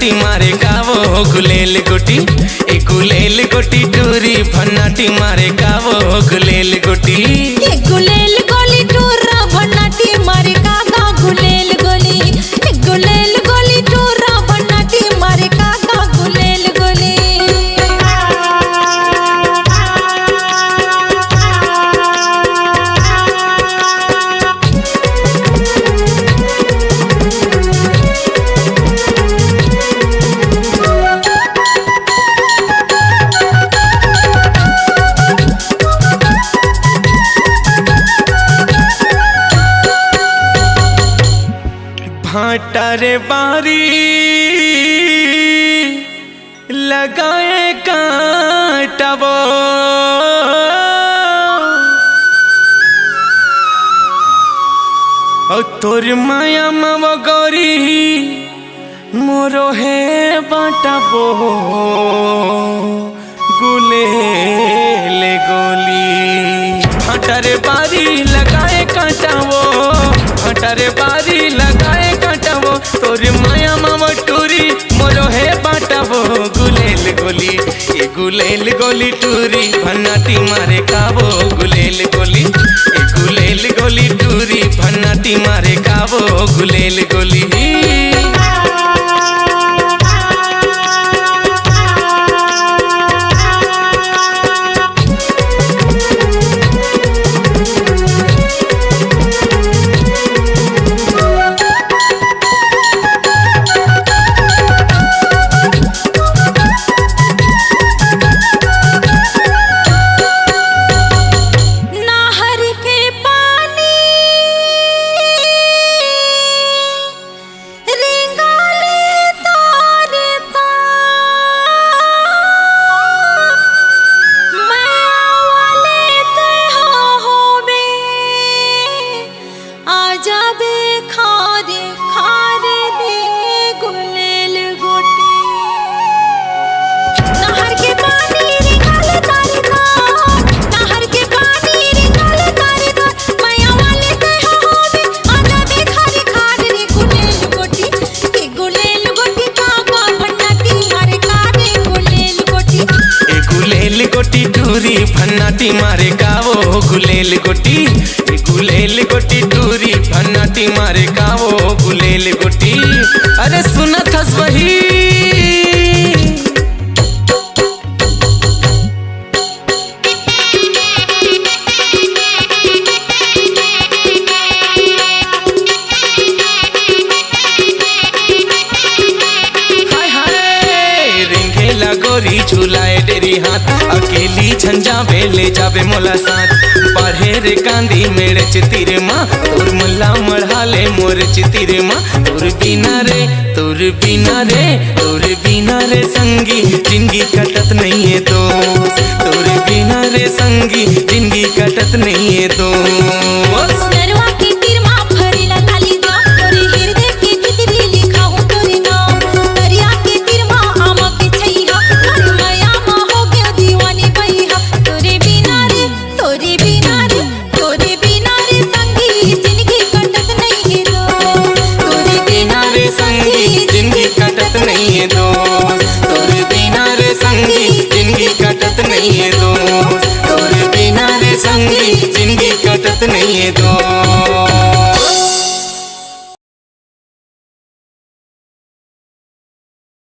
भन्नाटी मारे कावो गुलेल गोटी, ए गुलेल गोटी टूरी भन्नाटी मारे कावो गुलेल गोटी। गुलेल गोली टूरा भन्नाटी मारे काका गुलेल गोली, गुलेल गोली टूरा भन्नाटी मारे काका गुलेल गोली। भाटारे बारी लगाए कांटा वो, और तोर माया मावा गौरी मोरो है बाटा वो गुलेल गोली। भाटारे बारी लगाए कांटा वो, भाटारे बारी लगाए कांटा वो, तोर माया मावा टूरी मोरो है बाटा वो गुलेल गोली। ये गुलेल गोली टूरी भन्नाटी मारे कावो गुलेल गोली, ये गुलेल गोली टूरी भन्नाटी मारे कावो गुलेल गोली। गोटी टूरी भन्नाटी मारे कावो गुलेल गोटी, गुलेल गोटी टूरी भन्नाटी मारे कावो गुलेल गोटी। अरे सुना थस वही गोरी झूलाए डेरी हाथ, अकेली झंझा ले जावे मोला साथ। पढ़े रे कांदी मेरे चितिरे माँ, तोर मुल्ला मढ़ाले मोर चितिरे माँ। तोर बिना रे तोर बिना रे तोर बिना रे संगी जिंदगी कटत नहीं है दोस्त, तोर बिना रे संगी जिंदगी कटत नहीं है दोस्त। नहीं है दोस्त, तोर बिना रे संगी जिंदगी कटत नहीं है दोस्त।